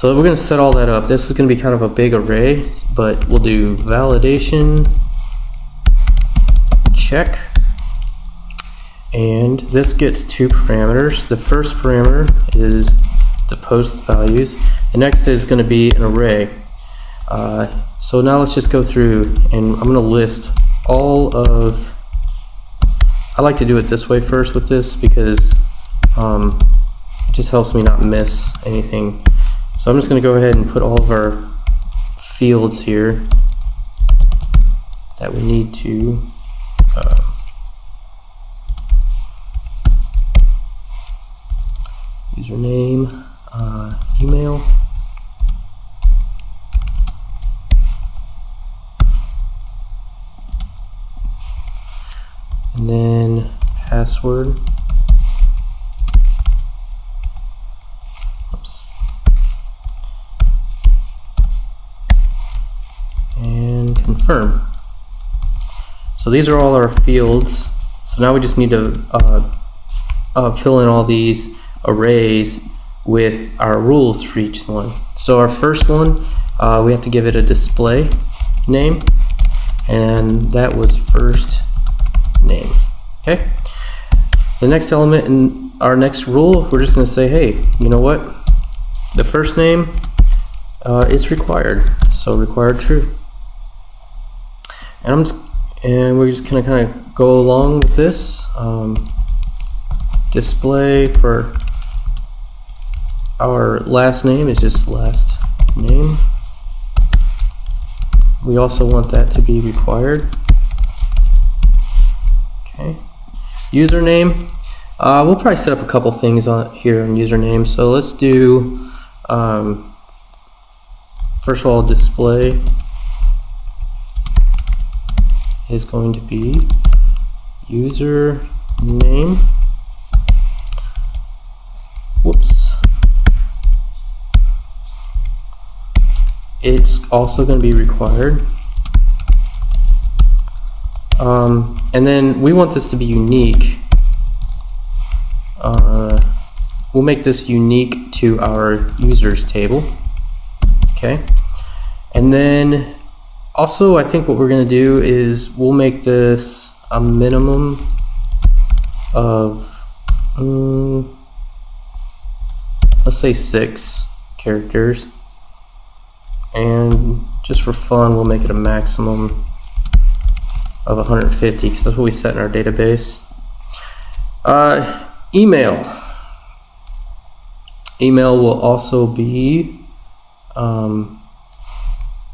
So we're going to set all that up. This is going to be kind of a big array, but we'll do validation check, and this gets two parameters. The first parameter is the post values. The next is going to be an array. So now let's just go through, and I'm going to list all of, I like to do it this way first with this because it just helps me not miss anything. So I'm just going to go ahead and put all of our fields here that we need to username, email, and then password. Oops. And confirm. So these are all our fields. So now we just need to fill in all these arrays with our rules for each one. So our first one, we have to give it a display name, and that was first name. Okay. The next element in our next rule, we're just going to say, hey, you know what? The first name is required, so required true. And we're just going to kind of go along with this. Display for our last name is just last name. We also want that to be required. Okay. Username. We'll probably set up a couple things on here on username. So let's do first of all, display is going to be username. Whoops. It's also going to be required. And then we want this to be unique. We'll make this unique to our users table. Okay. And then also I think what we're going to do is we'll make this a minimum of let's say 6 characters, and just for fun we'll make it a maximum of 150 because that's what we set in our database. Email will also be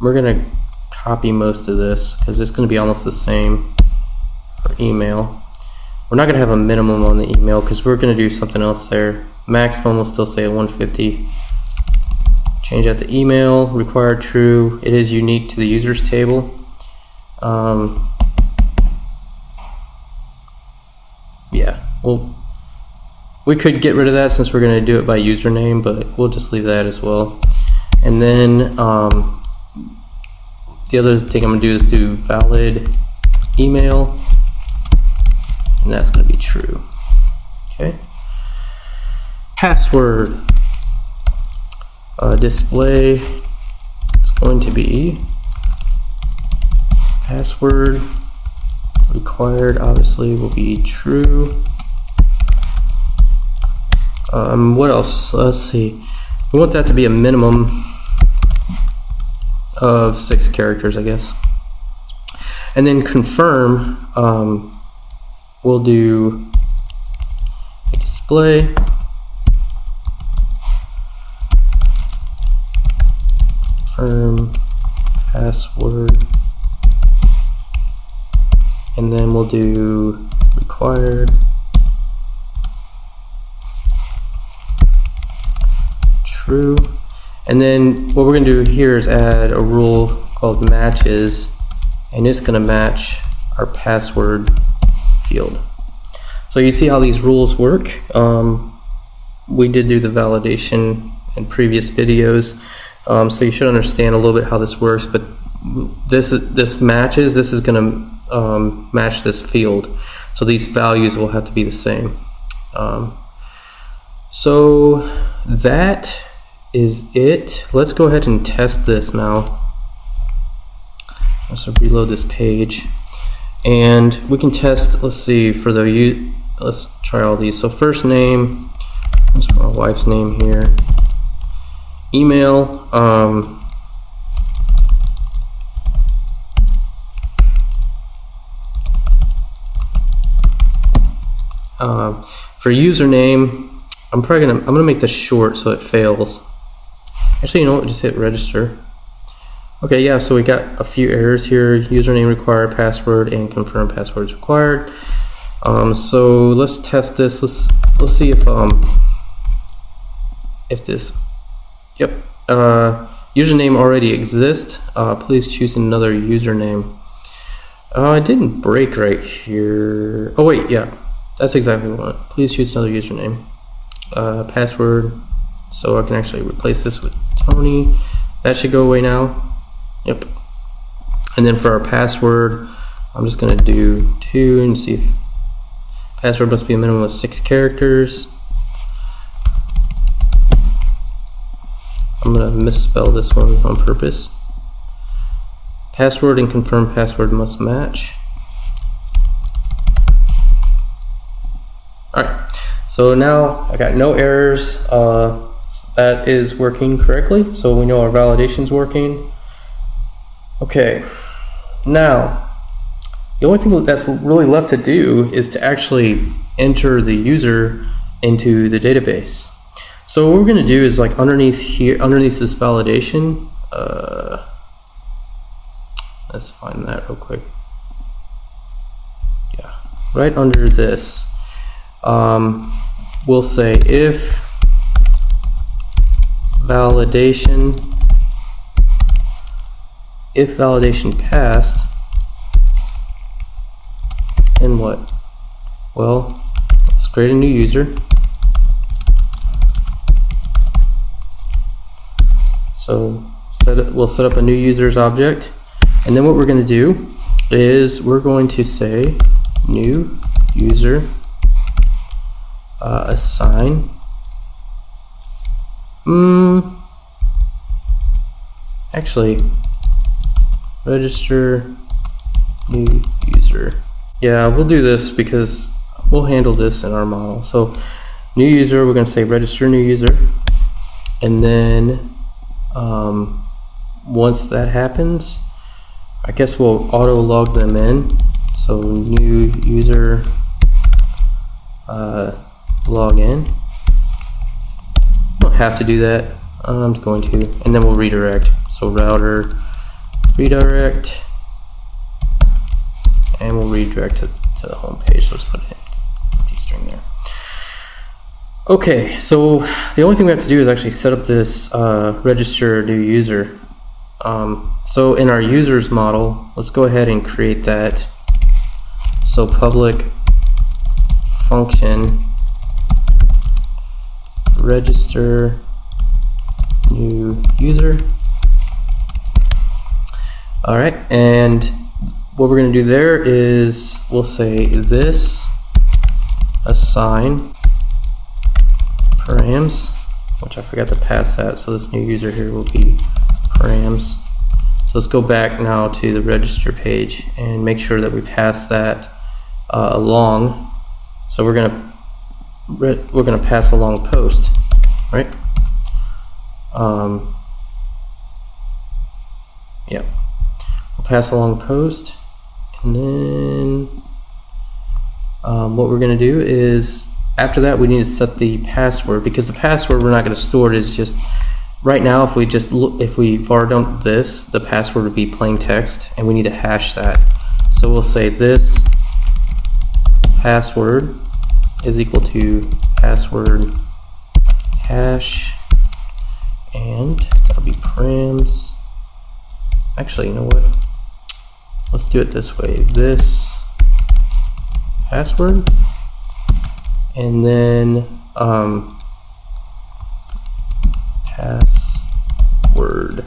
we're gonna copy most of this because it's gonna be almost the same for email. We're not gonna have a minimum on the email because we're gonna do something else there. Maximum will still say 150. Change that to email, required true. It is unique to the users table. Yeah, well, we could get rid of that since we're going to do it by username, but we'll just leave that as well. And then the other thing I'm going to do is do valid email, and that's going to be true. Okay. Password. Display is going to be password. Required obviously will be true. What else? Let's see. We want that to be a minimum of 6 characters, I guess. And then confirm, we'll do a display. Confirm password. And then we'll do required true. And then what we're going to do here is add a rule called matches, and it's going to match our password field. So you see how these rules work. We did do the validation in previous videos, so you should understand a little bit how this works. But this matches. This is going to match this field, so these values will have to be the same. So that is it. Let's go ahead and test this now. Let's reload this page, and we can test. Let's see for the let's try all these. So first name, let's put my wife's name here. Email, for username, I'm gonna make this short so it fails. Actually, you know what? Just hit register. Okay, yeah. So we got a few errors here. Username required, password, and confirm passwords required. So let's test this. Let's see if this. Yep. Username already exists. Please choose another username. It didn't break right here. Oh wait, yeah. That's exactly what I want. Please choose another username. Password. So I can actually replace this with Tony. That should go away now. Yep. And then for our password, I'm just going to do 2 and see if password must be a minimum of 6 characters. I'm going to misspell this one on purpose. Password and confirm password must match. Alright, so now I got no errors. That is working correctly, so we know our validation's working. Okay, now the only thing that's really left to do is to actually enter the user into the database. So what we're going to do is, like, underneath here, underneath this validation, let's find that real quick. Yeah, right under this, we'll say if validation passed, then what? Well, let's create a new user. So we'll set up a new users object, and then what we're going to do is we're going to say new user assign actually register new user. Yeah, we'll do this because we'll handle this in our model. So new user, we're going to say register new user, and then once that happens, I guess we'll auto log them in. So new user log in. Don't have to do that. I'm going to, and then we'll redirect. So router redirect, and we'll redirect to the home page. So let's put an empty string there. Okay, so the only thing we have to do is actually set up this register new user. So in our users model, let's go ahead and create that. So public function register new user. Alright, and what we're going to do there is we'll say this assign params, which I forgot to pass that, so this new user here will be params. So let's go back now to the register page and make sure that we pass that along. So we're gonna pass along post, right? Yeah, we'll pass along post, and then what we're gonna do is after that we need to set the password, because the password we're not going to store it. It's just right now if we var dump this, the password would be plain text, and we need to hash that. So we'll say this password is equal to password hash, and that'll be params. Actually, you know what? Let's do it this way. This password, and then password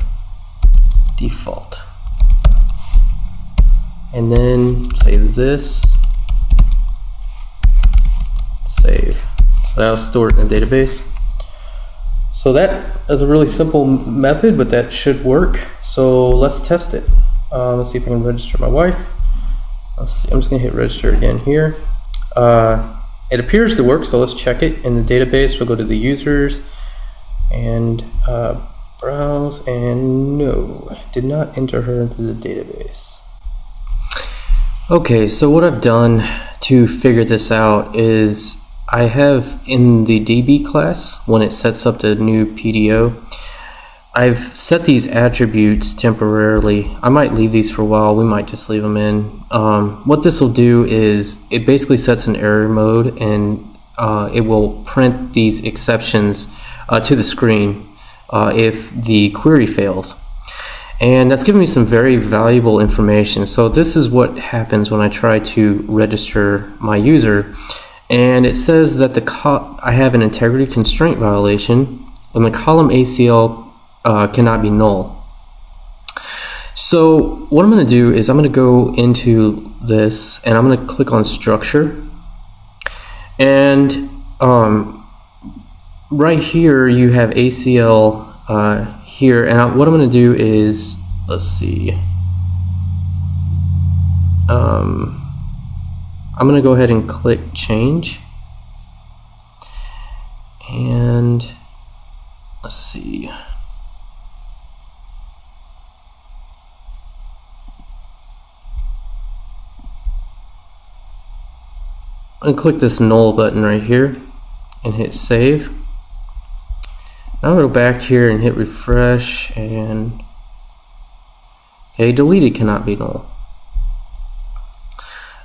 default, and then say this save. So that'll store it in the database. So that is a really simple method, but that should work. So let's test it. Let's see if I can register my wife. Let's see. I'm just gonna hit register again here. It appears to work, so let's check it in the database. We'll go to the users and browse, and no, did not enter her into the database. Okay, so what I've done to figure this out is I have in the DB class, when it sets up the new PDO, I've set these attributes temporarily. I might leave these for a while. We might just leave them in. What this will do is it basically sets an error mode, and it will print these exceptions to the screen if the query fails. And that's giving me some very valuable information. So this is what happens when I try to register my user. And it says that I have an integrity constraint violation, and the column ACL cannot be null. So what I'm going to do is I'm going to go into this, and I'm going to click on structure, and right here you have ACL here, and what I'm going to do is, let's see, I'm going to go ahead and click change, and let's see, and click this null button right here and hit save. Now I'm going to go back here and hit refresh, and okay, deleted cannot be null.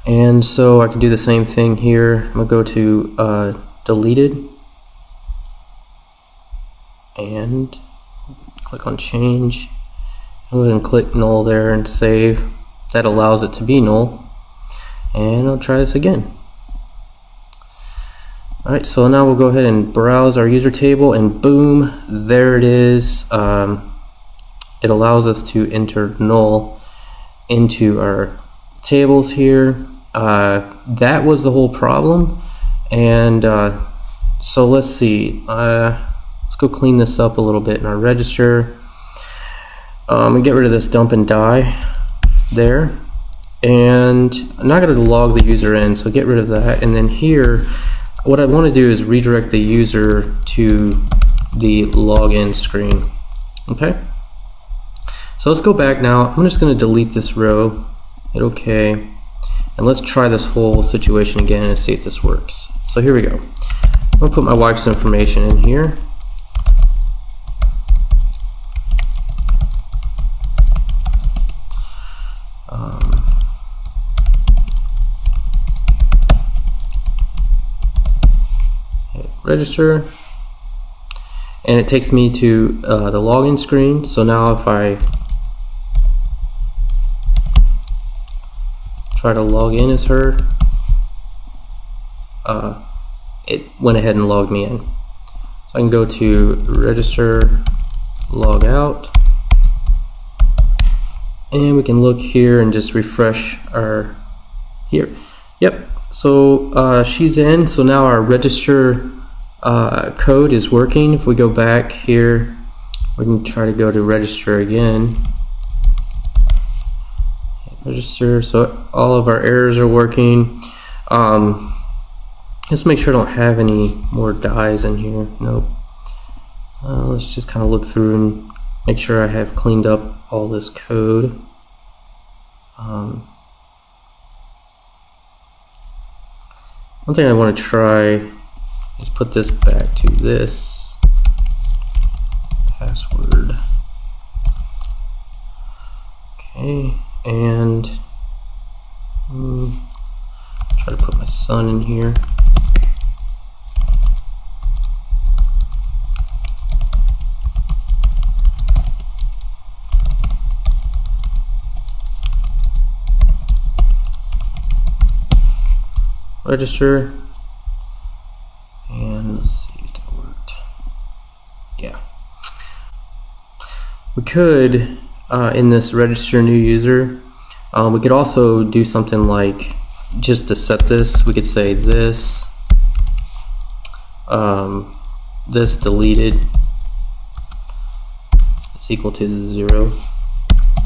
And so I can do the same thing here. I'm going to go to deleted and click on change. Go ahead and click null there and save. That allows it to be null. And I'll try this again. Alright, so now we'll go ahead and browse our user table, and boom, there it is. It allows us to enter null into our tables here. That was the whole problem, and so let's see, let's go clean this up a little bit in our register. And get rid of this dump and die there, and I'm not going to log the user in, so get rid of that. And then here what I want to do is redirect the user to the login screen. Okay, so let's go back now. I'm just going to delete this row, hit OK, and let's try this whole situation again and see if this works. So here we go. I'm going to put my wife's information in here. Hit register, and it takes me to the login screen. So now if I try to log in as her, it went ahead and logged me in. So I can go to register, log out, and we can look here and just refresh our here. Yep, so she's in. So now our register code is working. If we go back here, we can try to go to register again. Register, so all of our errors are working. Let's make sure I don't have any more dies in here. Nope. Let's just kind of look through and make sure I have cleaned up all this code. One thing I want to try is put this back to this password. Okay, and try to put my son in here. Register, and let's see if that worked. Yeah, we could in this register new user, we could also do something like, just to set this, we could say this this deleted, is equal to 0.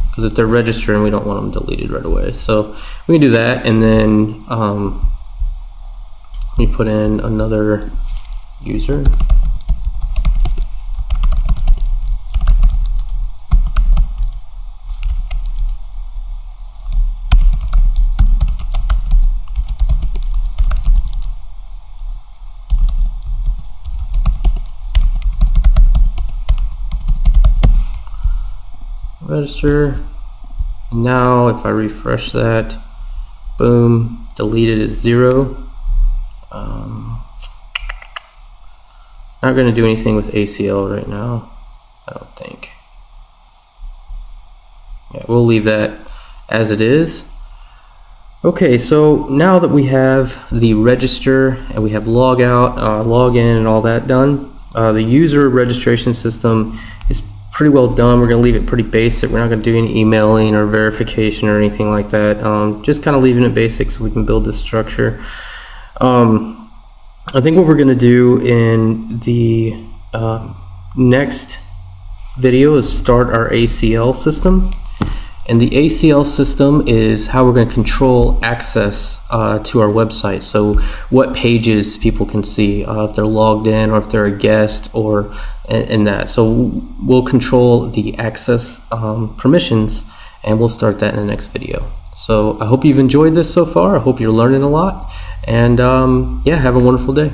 Because if they're registering, we don't want them deleted right away. So we can do that, and then let me put in another user. Register. Now if I refresh that, boom, deleted is 0. Not going to do anything with ACL right now, I don't think. Yeah, we'll leave that as it is. Okay, so now that we have the register and we have log out, log in, and all that done, the user registration system is pretty well done. We're going to leave it pretty basic. We're not going to do any emailing or verification or anything like that. Just kind of leaving it basic so we can build this structure. I think what we're going to do in the next video is start our ACL system. And the ACL system is how we're going to control access to our website. So what pages people can see, if they're logged in or if they're a guest, or in that. So we'll control the access permissions, and we'll start that in the next video. So I hope you've enjoyed this so far. I hope you're learning a lot. And yeah, have a wonderful day.